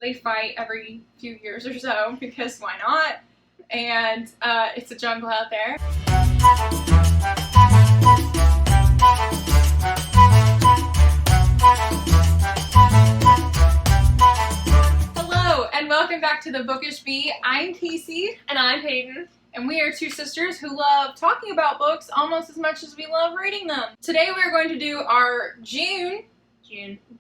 They fight every few years or so, because why not? And it's a jungle out there. Hello, and welcome back to the Bookish Bee. I'm Casey. And I'm Peyton. And we are two sisters who love talking about books almost as much as we love reading them. Today we are going to do our June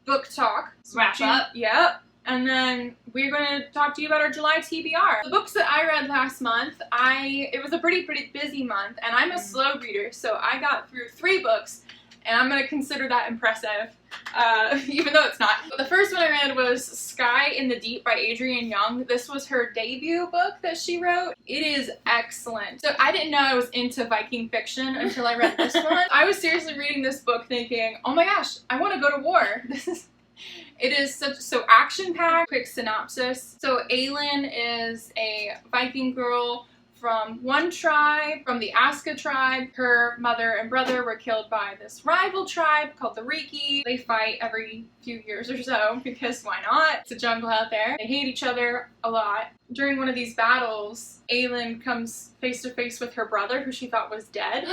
book talk. Wrap up. Yep. And then we're going to talk to you about our July TBR. The books that I read last month, it was a pretty busy month, and I'm a slow reader, so I got through 3 books, and I'm going to consider that impressive, even though it's not. But the first one I read was Sky in the Deep by Adrienne Young. This was her debut book that she wrote. It is excellent. So I didn't know I was into Viking fiction until I read this one. I was seriously reading this book thinking, oh my gosh, I want to go to war. It is so action-packed. Quick synopsis. So Aylin is a Viking girl from one tribe, from the Aska tribe. Her mother and brother were killed by this rival tribe called the Riki. They fight every few years or so, because why not? It's a jungle out there. They hate each other a lot. During one of these battles, Aylin comes face to face with her brother, who she thought was dead.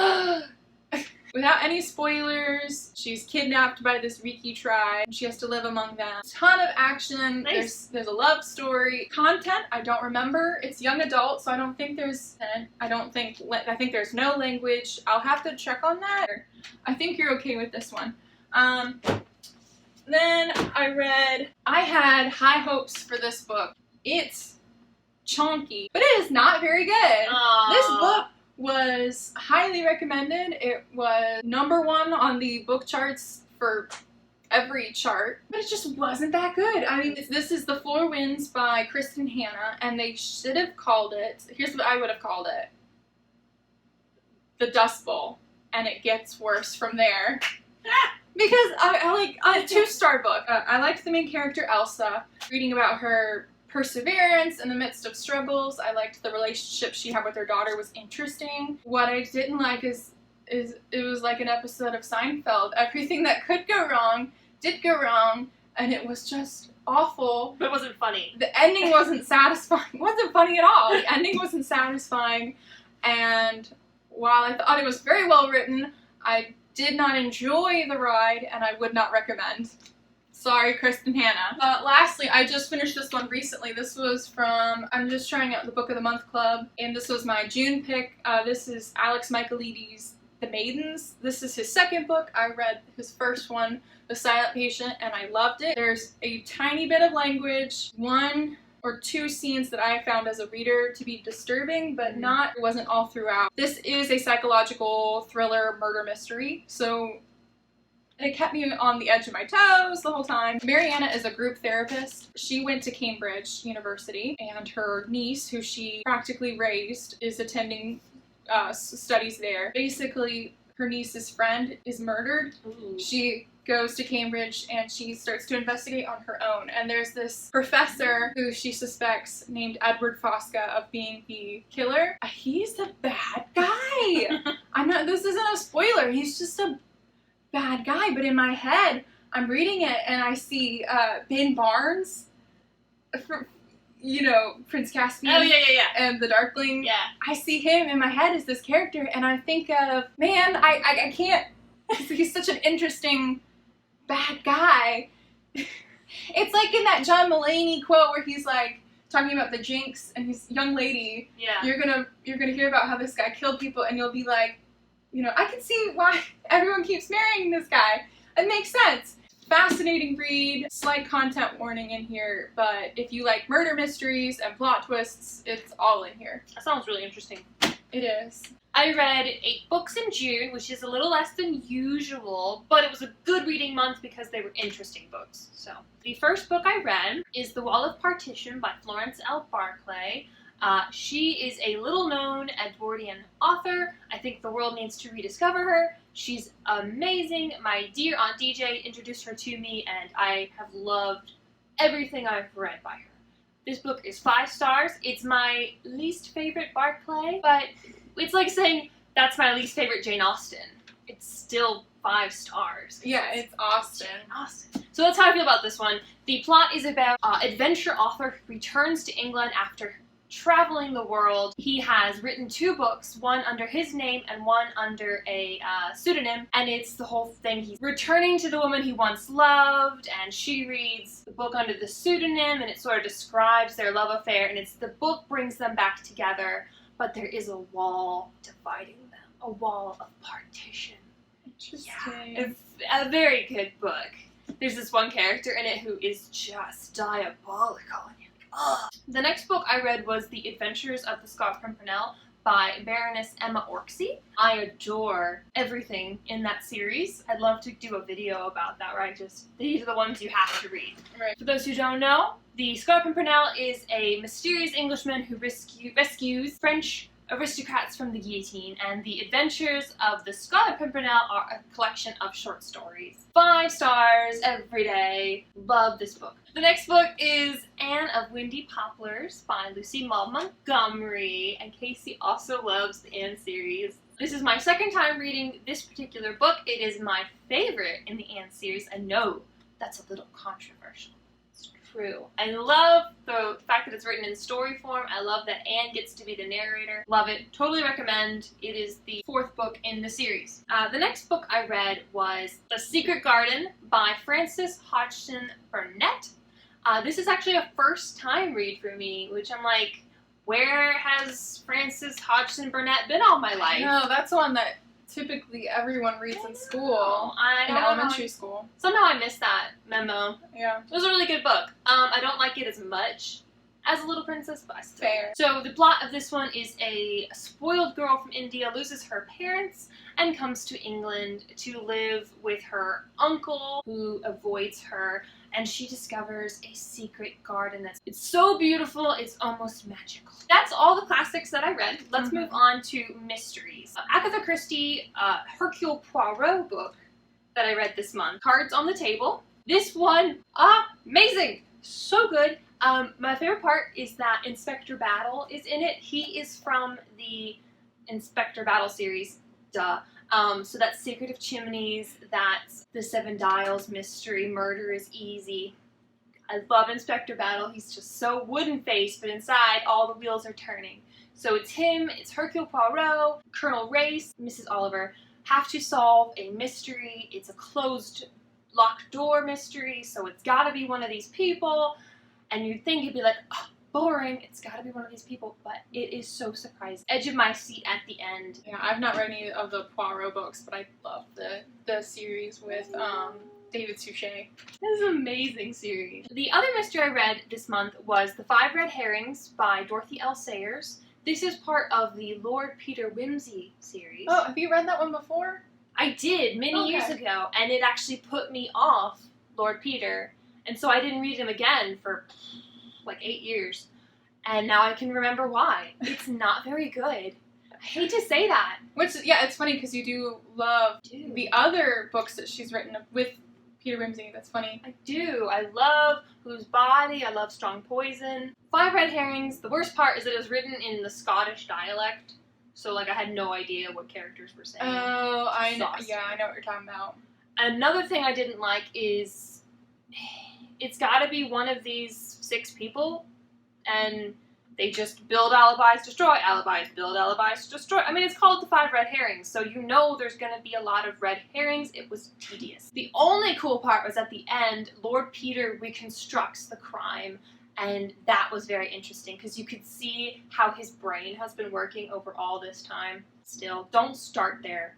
Without any spoilers, she's kidnapped by this Riki tribe. She has to live among them. A ton of action. Nice. There's a love story. Content, I don't remember. It's young adult, so I don't think there's... I think there's no language. I'll have to check on that. I think you're okay with this one. Then I had high hopes for this book. It's chonky, but it is not very good. Aww. This book was highly recommended. It was #1 on the book charts for every chart, but it just wasn't that good. I mean, this is The Four Winds by Kristin Hannah, and they should have called it, here's what I would have called it, The Dust Bowl, and it gets worse from there. Because I like a 2-star book. I liked the main character, Elsa, reading about her perseverance in the midst of struggles. I liked the relationship she had with her daughter was interesting. What I didn't like is it was like an episode of Seinfeld. Everything that could go wrong did go wrong, and it was just awful. But it wasn't funny. The ending wasn't satisfying. It wasn't funny at all. The ending wasn't satisfying, and while I thought it was very well written, I did not enjoy the ride, and I would not recommend. Sorry, Kristin Hannah. Lastly, I just finished this one recently. This was from, I'm just trying out the Book of the Month Club, and this was my June pick. This is Alex Michaelides' The Maidens. This is his second book. I read his first one, The Silent Patient, and I loved it. There's a tiny bit of language, 1 or 2 scenes that I found as a reader to be disturbing, but it wasn't all throughout. This is a psychological thriller murder mystery, so it kept me on the edge of my toes the whole time. Mariana is a group therapist. She went to Cambridge University, and her niece, who she practically raised, is attending studies there. Basically, her niece's friend is murdered. Ooh. She goes to Cambridge and she starts to investigate on her own. And there's this professor who she suspects, named Edward Fosca, of being the killer. He's the bad guy. This isn't a spoiler. He's just a bad guy, but in my head, I'm reading it and I see Ben Barnes, Prince Caspian. Oh, yeah. And the Darkling. Yeah. I see him in my head as this character, and I think of, man, I can't, he's such an interesting bad guy. It's like in that John Mulaney quote where he's like, talking about the Jinx, and he's, young lady, yeah, you're gonna hear about how this guy killed people, and you'll be like, I can see why everyone keeps marrying this guy. It makes sense. Fascinating read. Slight content warning in here, but if you like murder mysteries and plot twists, it's all in here. That sounds really interesting. It is. I read 8 books in June, which is a little less than usual, but it was a good reading month because they were interesting books. So, the first book I read is The Wall of Partition by Florence L. Barclay. She is a little-known Edwardian author. I think the world needs to rediscover her. She's amazing. My dear Aunt DJ introduced her to me, and I have loved everything I've read by her. This book is 5 stars. It's my least favorite Barclay, but it's like saying that's my least favorite Jane Austen. It's still 5 stars. Yeah, it's Austen. Austen. So that's how I feel about this one. The plot is about adventure author who returns to England after traveling the world. He has written 2 books, one under his name and one under a pseudonym, and it's the whole thing. He's returning to the woman he once loved, and she reads the book under the pseudonym, and it sort of describes their love affair, and the book brings them back together, but there is a wall dividing them, a wall of partition. Interesting. Yeah, it's a very good book. There's this one character in it who is just diabolical. Ugh. The next book I read was The Adventures of the Scarlet Pimpernel by Baroness Emma Orczy. I adore everything in that series. I'd love to do a video about that, right? Just, these are the ones you have to read. Right. For those who don't know, the Scarlet Pimpernel is a mysterious Englishman who rescues French aristocrats from the guillotine, and The Adventures of the Scarlet Pimpernel are a collection of short stories. 5 stars every day. Love this book. The next book is Anne of Windy Poplars by Lucy Maud Montgomery, and Casey also loves the Anne series. This is my second time reading this particular book. It is my favorite in the Anne series. I know that's a little controversial. It's true. I love the fact that it's written in story form. I love that Anne gets to be the narrator. Love it. Totally recommend. It is the 4th book in the series. The next book I read was The Secret Garden by Frances Hodgson Burnett. This is actually a first time read for me, which I'm like, where has Frances Hodgson Burnett been all my life? No, that's one that typically everyone reads in school. In elementary school. Somehow I missed that memo. Yeah. It was a really good book. I don't like it as much as Little Princess, but I still. Fair. So the plot of this one is a spoiled girl from India loses her parents and comes to England to live with her uncle who avoids her, and she discovers a secret garden it's so beautiful, it's almost magical. That's all the classics that I read. Let's move on to mysteries. Agatha Christie, Hercule Poirot book that I read this month. Cards on the Table. This one, amazing! So good. My favorite part is that Inspector Battle is in it. He is from the Inspector Battle series, duh. So that's Secret of Chimneys, that's the 7 Dials mystery, Murder is Easy. I love Inspector Battle. He's just so wooden-faced, but inside all the wheels are turning. So it's him, it's Hercule Poirot, Colonel Race, Mrs. Oliver have to solve a mystery. It's a closed, locked door mystery, so it's gotta be one of these people. And you'd think it'd be like, oh, boring, it's gotta be one of these people, but it is so surprising. Edge of my seat at the end. Yeah, I've not read any of the Poirot books, but I love the series with David Suchet. This is an amazing series. The other mystery I read this month was The 5 Red Herrings by Dorothy L. Sayers. This is part of the Lord Peter Wimsey series. Oh, have you read that one before? I did, many years ago, and it actually put me off Lord Peter, and so I didn't read him again for like 8 years, and now I can remember why. It's not very good. I hate to say that. Yeah, it's funny because you do love the other books that she's written with Peter Wimsey. That's funny. I do. I love Whose Body. I love Strong Poison. 5 Red Herrings. The worst part is that it was written in the Scottish dialect, so like I had no idea what characters were saying. Oh, I know. Yeah, I know what you're talking about. Another thing I didn't like is it's got to be one of these 6 people, and they just build alibis, destroy alibis, build alibis, destroy. I mean, it's called The 5 Red Herrings, so you know there's going to be a lot of red herrings. It was tedious. The only cool part was at the end, Lord Peter reconstructs the crime, and that was very interesting because you could see how his brain has been working over all this time. Still, don't start there,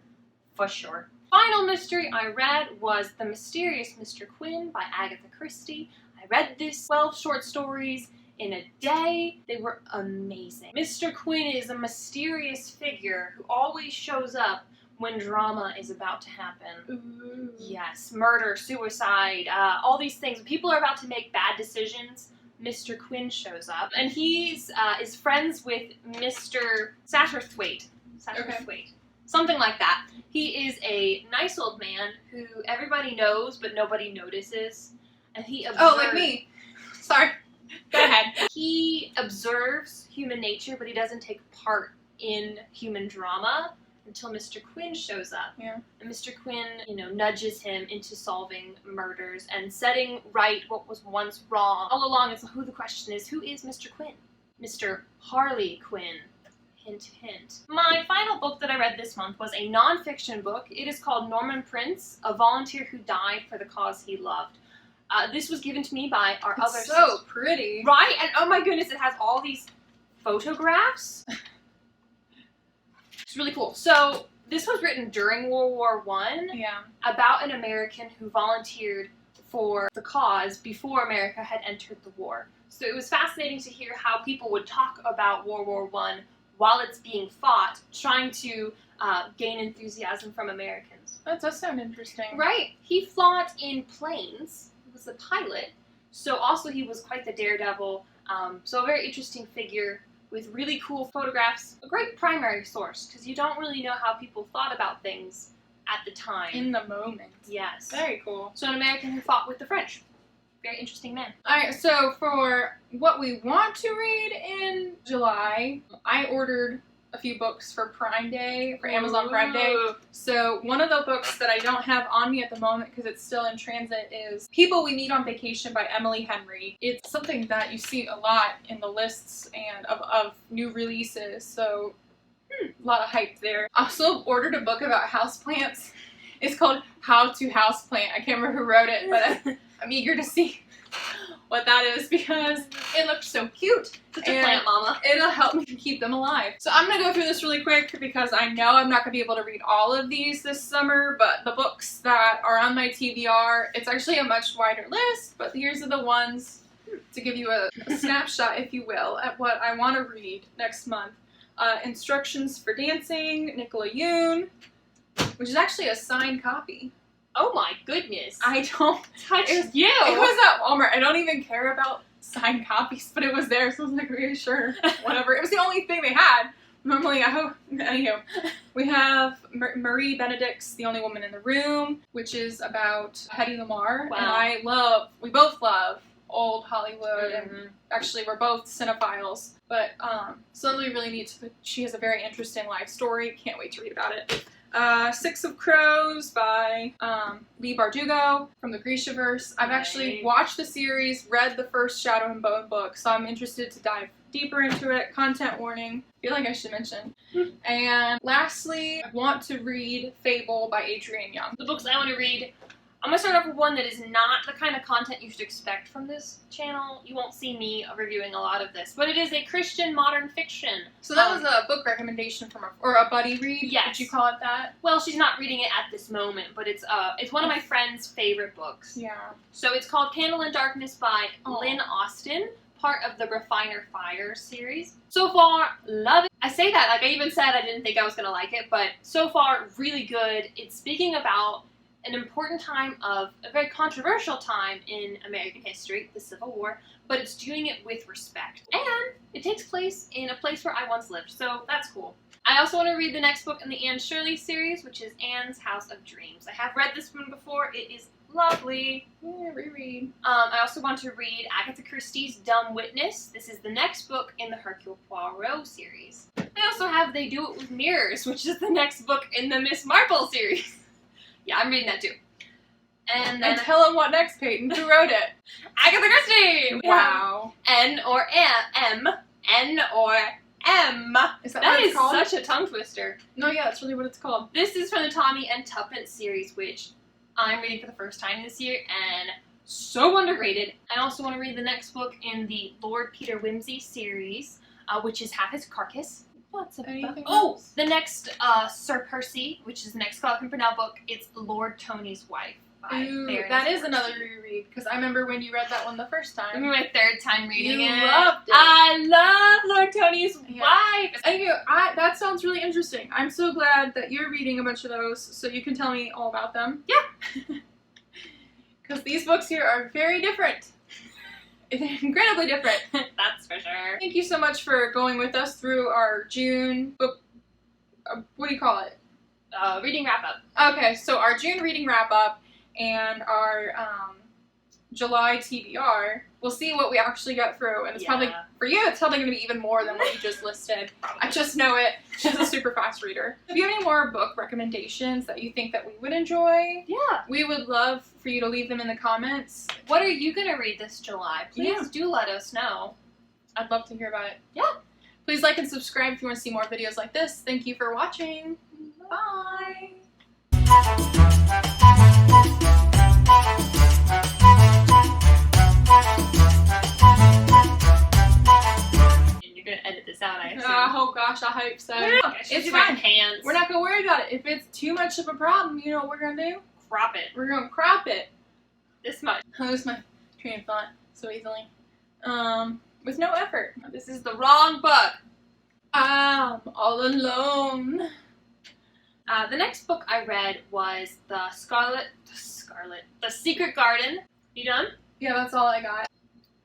for sure. Final mystery I read was The Mysterious Mr. Quin by Agatha Christie. I read this 12 short stories in a day. They were amazing. Mr. Quin is a mysterious figure who always shows up when drama is about to happen. Ooh. Yes, murder, suicide, all these things. When people are about to make bad decisions, Mr. Quin shows up. And he's is friends with Mr. Satterthwaite. Okay. Something like that. He is a nice old man who everybody knows but nobody notices. And he observes... Oh, like me. Sorry. Go ahead. He observes human nature, but he doesn't take part in human drama. until Mr. Quin shows up. Yeah. And Mr. Quin, nudges him into solving murders and setting right what was once wrong. All along, the question is, who is Mr. Quin? Mr. Harley Quin. Hint, hint. My final book that I read this month was a non-fiction book. It is called Norman Prince, a volunteer who died for the cause he loved. This was given to me by our other sister. So pretty. Right? And oh my goodness, it has all these photographs. It's really cool. So this was written during World War I. Yeah. About an American who volunteered for the cause before America had entered the war. So it was fascinating to hear how people would talk about World War I while it's being fought, trying to gain enthusiasm from Americans. That does sound interesting. Right. He fought in planes. He was a pilot. So also he was quite the daredevil. So a very interesting figure with really cool photographs. A great primary source, because you don't really know how people thought about things at the time. In the moment. Yes. Very cool. So an American who fought with the French. Very interesting man. Alright, so for what we want to read in July, I ordered a few books for Prime Day, for Amazon Prime Day. So one of the books that I don't have on me at the moment because it's still in transit is People We Meet on Vacation by Emily Henry. It's something that you see a lot in the lists and of new releases, so a lot of hype there. I also ordered a book about houseplants. It's called How to Houseplant. I can't remember who wrote it, but I'm eager to see what that is because it looks so cute. Such a plant mama. It'll help me keep them alive. So I'm going to go through this really quick because I know I'm not going to be able to read all of these this summer, but the books that are on my TBR, it's actually a much wider list, but here's are the ones to give you a snapshot, if you will, at what I want to read next month. Instructions for Dancing, Nicola Yoon, which is actually a signed copy. Oh my goodness. I don't touch you. It was at Walmart. I don't even care about signed copies, but it was there, so I was like, really sure, whatever. It was the only thing they had. Normally, anywho, we have Marie Benedict's The Only Woman in the Room, which is about Hedy Lamarr, and we both love old Hollywood, and actually we're both cinephiles, but slowly really need to, she has a very interesting life story. Can't wait to read about it. Six of Crows by Leigh Bardugo from the Grishaverse. I've actually watched the series, read the first Shadow and Bone book, so I'm interested to dive deeper into it. Content warning, I feel like I should mention. And lastly, I want to read Fable by Adrienne Young. The books I want to read, I'm going to start off with one that is not the kind of content you should expect from this channel. You won't see me reviewing a lot of this, but it is a Christian modern fiction. So that was a book recommendation from or a buddy read? Yes. Would you call it that? Well, she's not reading it at this moment, but it's one of my friend's favorite books. Yeah. So it's called Candle in Darkness by Lynn Austin, part of the Refiner Fire series. So far, love it. I say that, like I even said I didn't think I was going to like it, but so far, really good. It's speaking about an important time of a very controversial time in American history, the Civil War, but it's doing it with respect. And it takes place in a place where I once lived, so that's cool. I also want to read the next book in the Anne Shirley series, which is Anne's House of Dreams. I have read this one before. It is lovely. Yeah, reread. I also want to read Agatha Christie's Dumb Witness. This is the next book in the Hercule Poirot series. I also have They Do It With Mirrors, which is the next book in the Miss Marple series. Yeah, I'm reading that too. And then tell them what next, Peyton. Who wrote it? Agatha Christie! Wow. N or M. N or M. Is that what it's called? That is such a tongue twister. No, yeah, that's really what it's called. This is from the Tommy and Tuppence series, which I'm reading for the first time this year, and so underrated. I also want to read the next book in the Lord Peter Wimsey series, which is Half His Carcass. What's anything else? The next Sir Percy, which is the next Scarlet Pimpernel book. It's Lord Tony's Wife by Baroness. That is another reread, because I remember when you read that one the first time. I remember my third time reading it. You loved it. I love Lord Tony's Wife. Anyway, that sounds really interesting. I'm so glad that you're reading a bunch of those, so you can tell me all about them. Yeah. Because these books here are very different. Incredibly different. That's for sure. Thank you so much for going with us through our June book, what do you call it? Reading wrap-up. Okay, so our June reading wrap-up and our July TBR. We'll see what we actually get through, and it's probably, for you, it's probably going to be even more than what you just listed. I just know it. She's a super fast reader. If you have any more book recommendations that you think that we would enjoy, we would love for you to leave them in the comments. What are you going to read this July? Please do let us know. I'd love to hear about it. Yeah. Please like and subscribe if you want to see more videos like this. Thank you for watching. Bye. You're gonna edit this out, I assume. Oh gosh, I hope so. It's fine. Hands. We're not gonna worry about it. If it's too much of a problem, you know what we're gonna do? Crop it. We're gonna crop it. This much. I lose my train of thought so easily. With no effort. This is the wrong book. I'm all alone. The next book I read was The Secret Garden. You done? Yeah, that's all I got.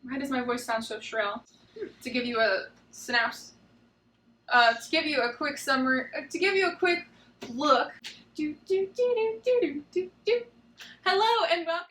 Why does my voice sound so shrill? To give you a synapse. To give you a quick summary. To give you a quick look. Hello and welcome.